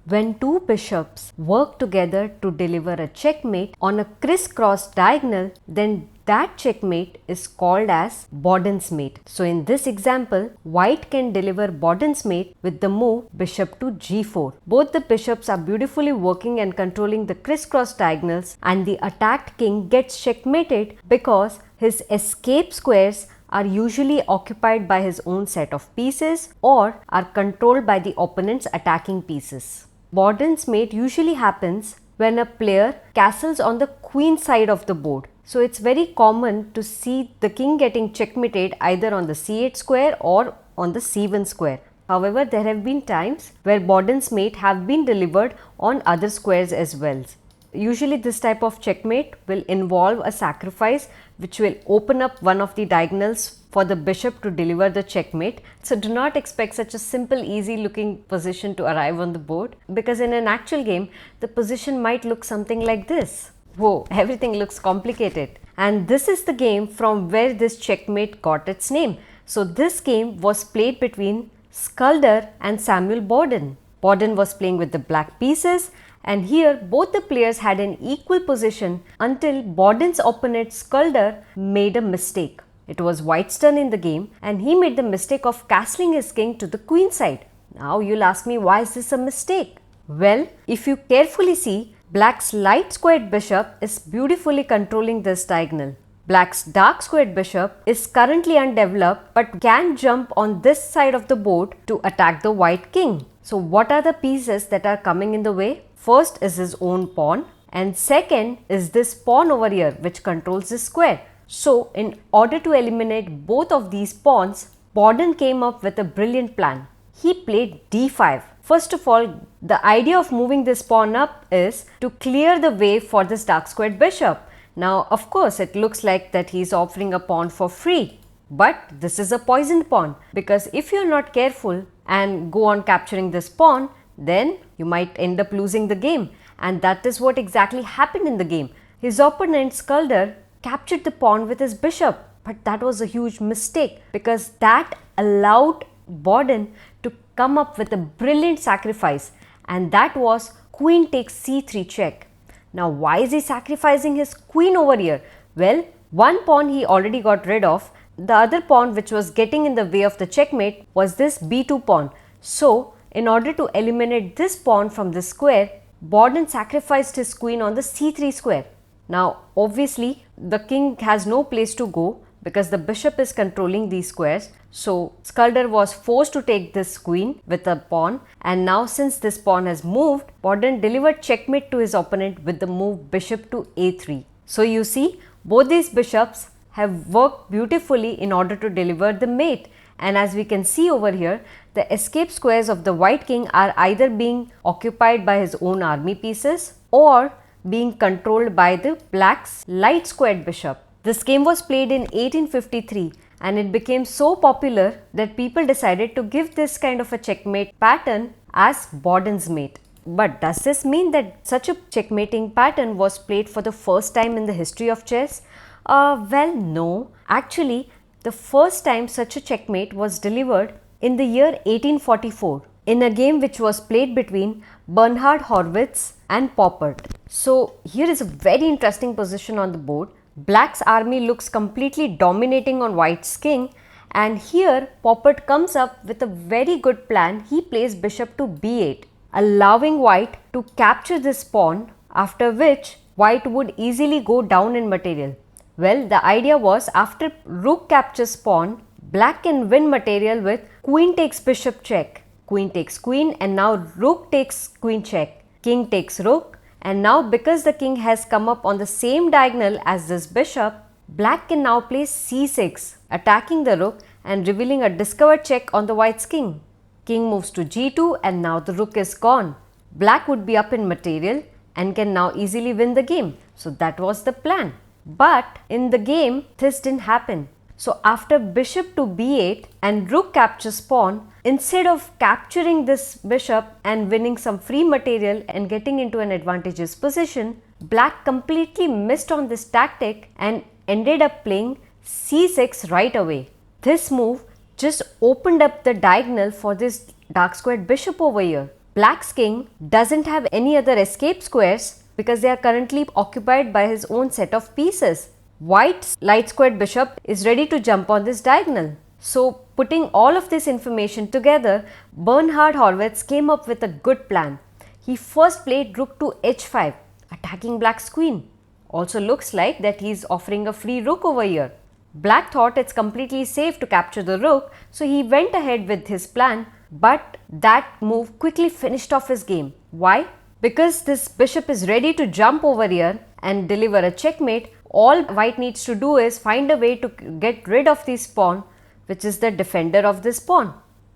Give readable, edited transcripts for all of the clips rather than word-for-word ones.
When two bishops work together to deliver a checkmate on a crisscross diagonal, then that checkmate is called as Boden's mate. So in this example, white can deliver Boden's mate with the move bishop to g4. Both the bishops are beautifully working and controlling the crisscross diagonals, and the attacked king gets checkmated because his escape squares are usually occupied by his own set of pieces or are controlled by the opponent's attacking pieces. Boden's mate usually happens when a player castles on the queen side of the board. So it's very common to see the king getting checkmated either on the c8 square or on the c1 square. However, there have been times where Boden's mate have been delivered on other squares as well. Usually this type of checkmate will involve a sacrifice which will open up one of the diagonals for the bishop to deliver the checkmate. So do not expect such a simple, easy looking position to arrive on the board, because in an actual game the position might look something like this. Whoa, everything looks complicated. And this is the game from where this checkmate got its name. So this game was played between Skulder and Samuel Boden. Boden was playing with the black pieces, and here both the players had an equal position until Boden's opponent Skulder made a mistake. It was white's turn in the game, and he made the mistake of castling his king to the queen side. Now you'll ask me, why is this a mistake? Well, if you carefully see, black's light squared bishop is beautifully controlling this diagonal. Black's dark squared bishop is currently undeveloped but can jump on this side of the board to attack the white king. So what are the pieces that are coming in the way? First is his own pawn, and second is this pawn over here which controls this square. So in order to eliminate both of these pawns, Boden came up with a brilliant plan. He played d5. First of all, the idea of moving this pawn up is to clear the way for this dark squared bishop. Now, of course, it looks like that he is offering a pawn for free, but this is a poisoned pawn, because if you are not careful and go on capturing this pawn, then you might end up losing the game, and that is what exactly happened in the game. His opponent Skulder captured the pawn with his bishop, but that was a huge mistake, because that allowed Boden to come up with a brilliant sacrifice, and that was queen takes c3 check. Now why is he sacrificing his queen over here? Well, one pawn he already got rid of. The other pawn which was getting in the way of the checkmate was this b2 pawn. So in order to eliminate this pawn from the square, Boden sacrificed his queen on the c3 square. Now obviously the king has no place to go because the bishop is controlling these squares. So Skulder was forced to take this queen with a pawn, and now since this pawn has moved, Boden delivered checkmate to his opponent with the move bishop to a3. So you see, both these bishops have worked beautifully in order to deliver the mate, and as we can see over here, the escape squares of the white king are either being occupied by his own army pieces or being controlled by the black's light squared bishop. This game was played in 1853, and it became so popular that people decided to give this kind of a checkmate pattern as Boden's mate. But does this mean that such a checkmating pattern was played for the first time in the history of chess? Well, no. Actually, the first time such a checkmate was delivered in the year 1844 in a game which was played between Bernhard Horwitz and Poppert. So here is a very interesting position on the board. Black's army looks completely dominating on white's king, and here Poppert comes up with a very good plan. He plays bishop to b8, allowing white to capture this pawn, after which white would easily go down in material. Well, the idea was after rook captures pawn, black can win material with queen takes bishop check, queen takes queen, and now rook takes queen check, king takes rook. And now because the king has come up on the same diagonal as this bishop, black can now play c6, attacking the rook and revealing a discovered check on the white's king. King moves to g2, and now the rook is gone. Black would be up in material and can now easily win the game. So that was the plan. But in the game, this didn't happen. So after bishop to b8 and rook captures pawn, instead of capturing this bishop and winning some free material and getting into an advantageous position, black completely missed on this tactic and ended up playing c6 right away. This move just opened up the diagonal for this dark squared bishop over here, Black's king doesn't have any other escape squares because they are currently occupied by his own set of pieces. White's light squared bishop is ready to jump on this diagonal. So, putting all of this information together, Bernhard Horwitz came up with a good plan. He first played rook to h5, attacking Black's queen. Also looks like that he is offering a free rook over here. Black thought it's completely safe to capture the rook, so he went ahead with his plan, but that move quickly finished off his game. Why? Because this bishop is ready to jump over here and deliver a checkmate. All white needs to do is find a way to get rid of this pawn, which is the defender of this pawn.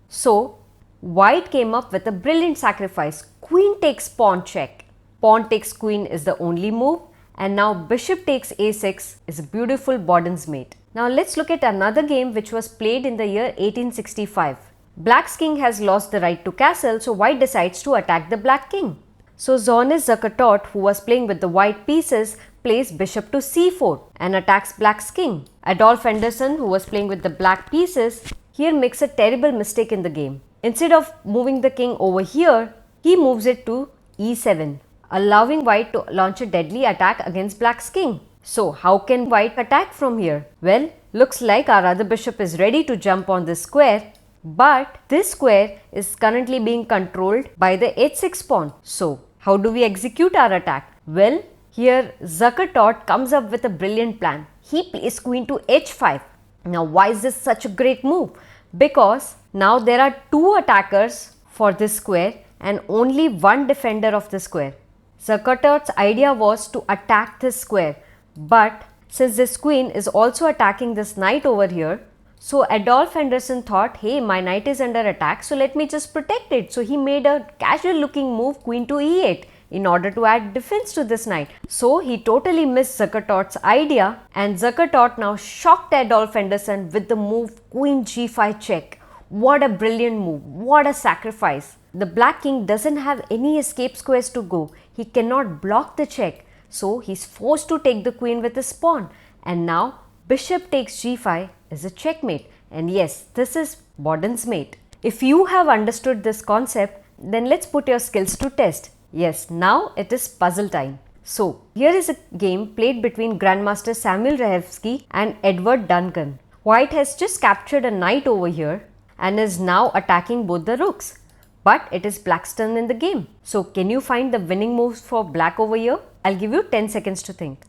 So, white came up with a brilliant sacrifice. Queen takes pawn check. Pawn takes queen is the only move, and now bishop takes a6 is a beautiful Boden's mate. Now let's look at another game which was played in the year 1865. Black's king has lost the right to castle, so white decides to attack the black king. So Zsonis Zakertot, who was playing with the white pieces, plays bishop to c4 and attacks Black's king. Adolf Anderssen, who was playing with the black pieces, here makes a terrible mistake in the game. Instead of moving the king over here, he moves it to e7, allowing white to launch a deadly attack against Black's king. So how can white attack from here? Well, looks like our other bishop is ready to jump on this square, but this square is currently being controlled by the h6 pawn. So how do we execute our attack? Well, here Zakertot comes up with a brilliant plan. He plays queen to h5. Now why is this such a great move? Because now there are two attackers for this square and only one defender of the square. Zakertot's idea was to attack this square, but since this queen is also attacking this knight over here, so Adolf Anderssen thought, hey, my knight is under attack, so let me just protect it. So he made a casual looking move, queen to e8, in order to add defense to this knight. So he totally missed Zakertot's idea, and Zakertot now shocked Adolf Anderssen with the move queen g5 check. What a brilliant move, what a sacrifice. The black king doesn't have any escape squares to go. He cannot block the check. So he's forced to take the queen with his pawn, and now bishop takes g5 is a checkmate, and yes, this is Boden's mate. If you have understood this concept, then let's put your skills to test. Yes, now it is puzzle time. So here is a game played between Grandmaster Samuel Rejewski and Edward Duncan. White has just captured a knight over here and is now attacking both the rooks. But it is Black's turn in the game. So can you find the winning moves for Black over here? I'll give you 10 seconds to think.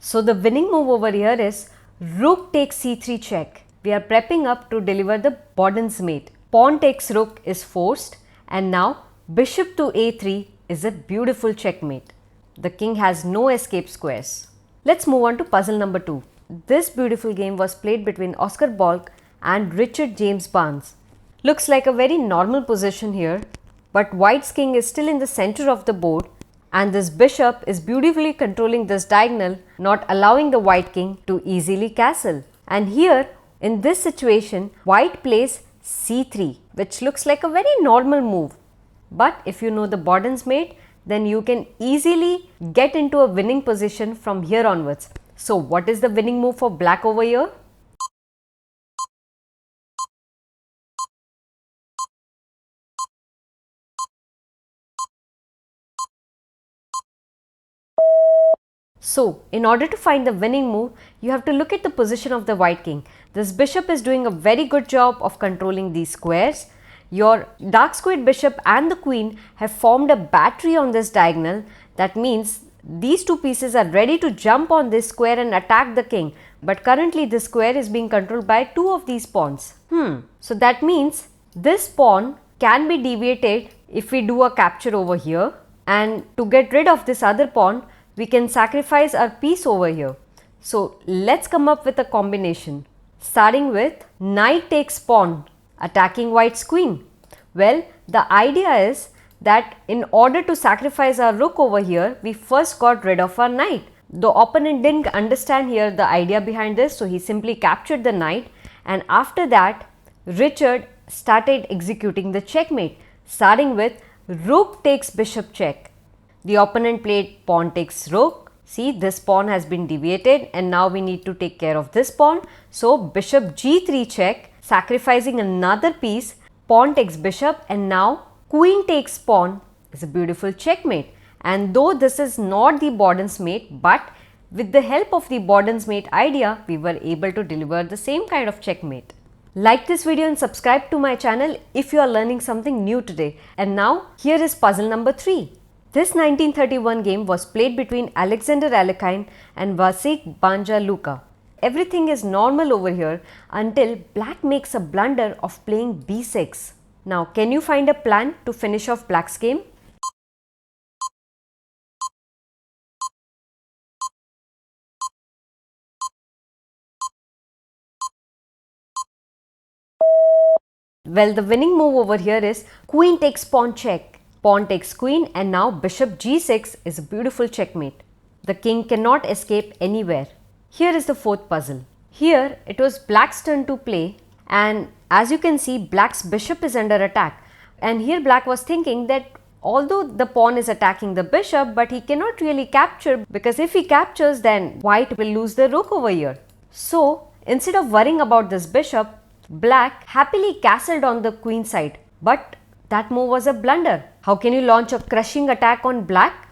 So the winning move over here is rook takes c3 check. We are prepping up to deliver the Boden's mate. Pawn takes rook is forced, and now bishop to a3 is a beautiful checkmate. The king has no escape squares. Let's move on to puzzle number 2. This beautiful game was played between Oscar Balk and Richard James Barnes. Looks like a very normal position here, but white's king is still in the center of the board, and this bishop is beautifully controlling this diagonal, not allowing the white king to easily castle. And here in this situation, white plays c3, which looks like a very normal move. But if you know the Boden's mate, then you can easily get into a winning position from here onwards. So what is the winning move for Black over here? So, in order to find the winning move, you have to look at the position of the white king. This bishop is doing a very good job of controlling these squares. Your dark squared bishop and the queen have formed a battery on this diagonal. That means these two pieces are ready to jump on this square and attack the king. But currently this square is being controlled by two of these pawns. So that means this pawn can be deviated if we do a capture over here. And to get rid of this other pawn, we can sacrifice our piece over here. So let's come up with a combination. Starting with knight takes pawn, attacking white's queen. Well, the idea is that in order to sacrifice our rook over here, we first got rid of our knight. The opponent didn't understand here the idea behind this, so he simply captured the knight, and after that Richard started executing the checkmate, starting with rook takes bishop check. The opponent played pawn takes rook, See, this pawn has been deviated and now we need to take care of this pawn. So bishop g3 check, sacrificing another piece, pawn takes bishop and now queen takes pawn is a beautiful checkmate. And though this is not the Borden's mate, but with the help of the Borden's mate idea, we were able to deliver the same kind of checkmate. Like this video and subscribe to my channel if you are learning something new today. And now here is puzzle number 3. This 1931 game was played between Alexander Alekhine and Vasek Banja-Luka. Everything is normal over here until black makes a blunder of playing b6. Now can you find a plan to finish off black's game? Well, the winning move over here is queen takes pawn check, pawn takes queen, and now bishop g6 is a beautiful checkmate. The king cannot escape anywhere. Here is the fourth puzzle. Here it was black's turn to play, and as you can see, black's bishop is under attack. And here black was thinking that although the pawn is attacking the bishop, but he cannot really capture, because if he captures then white will lose the rook over here. So instead of worrying about this bishop, black happily castled on the queen side, but that move was a blunder. How can you launch a crushing attack on black?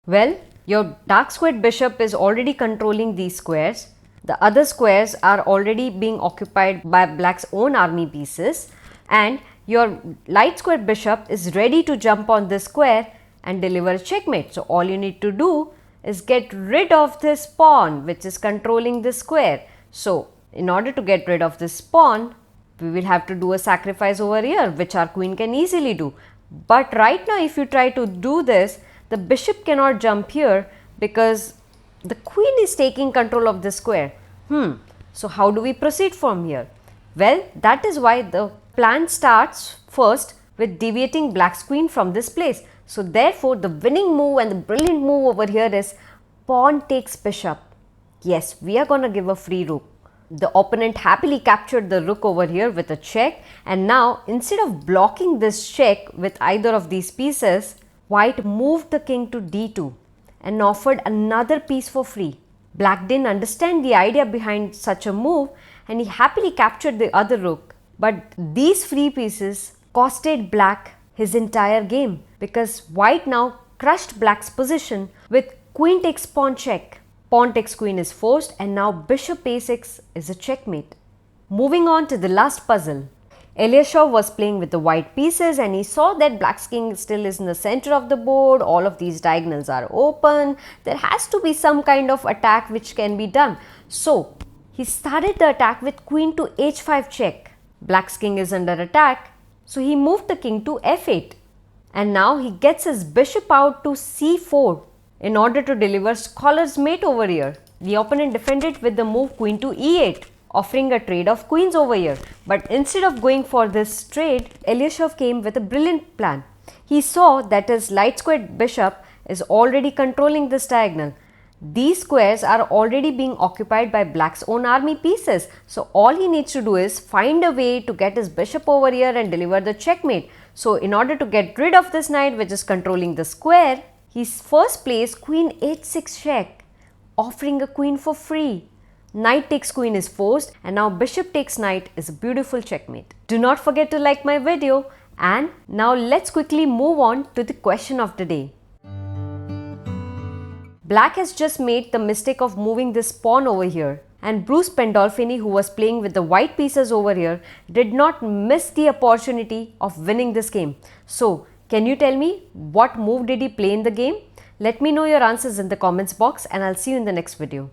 Well, your dark squared bishop is already controlling these squares. The other squares are already being occupied by black's own army pieces, and your light squared bishop is ready to jump on this square and deliver a checkmate. So all you need to do is get rid of this pawn which is controlling this square. So in order to get rid of this pawn, we will have to do a sacrifice over here, which our queen can easily do. But right now if you try to do this, the bishop cannot jump here because the queen is taking control of the square. So how do we proceed from here? Well, that is why the plan starts first with deviating black's queen from this place. So therefore the winning move and the brilliant move over here is pawn takes bishop. Yes, we are going to give a free rook. The opponent happily captured the rook over here with a check, and now instead of blocking this check with either of these pieces, white moved the king to d2 and offered another piece for free. Black didn't understand the idea behind such a move and he happily captured the other rook. But these free pieces costed black his entire game because white now crushed black's position with queen takes pawn check. Pawn takes queen is forced and now bishop a6 is a checkmate. Moving on to the last puzzle. Elyashov was playing with the white pieces and he saw that black's king still is in the center of the board. All of these diagonals are open. There has to be some kind of attack which can be done. So he started the attack with queen to h5 check. Black's king is under attack, so he moved the king to f8. And now he gets his bishop out to c4 in order to deliver scholar's mate over here. The opponent defended with the move queen to e8, offering a trade of queens over here. But instead of going for this trade, Elyashov came with a brilliant plan. He saw that his light squared bishop is already controlling this diagonal. These squares are already being occupied by black's own army pieces. So all he needs to do is find a way to get his bishop over here and deliver the checkmate. So in order to get rid of this knight which is controlling the square, he first plays queen h6 check, offering a queen for free. Knight takes queen is forced and now bishop takes knight is a beautiful checkmate. Do not forget to like my video, and now let's quickly move on to the question of the day. Black has just made the mistake of moving this pawn over here, and Bruce Pandolfini, who was playing with the white pieces over here, did not miss the opportunity of winning this game. So can you tell me what move did he play in the game? Let me know your answers in the comments box and I'll see you in the next video.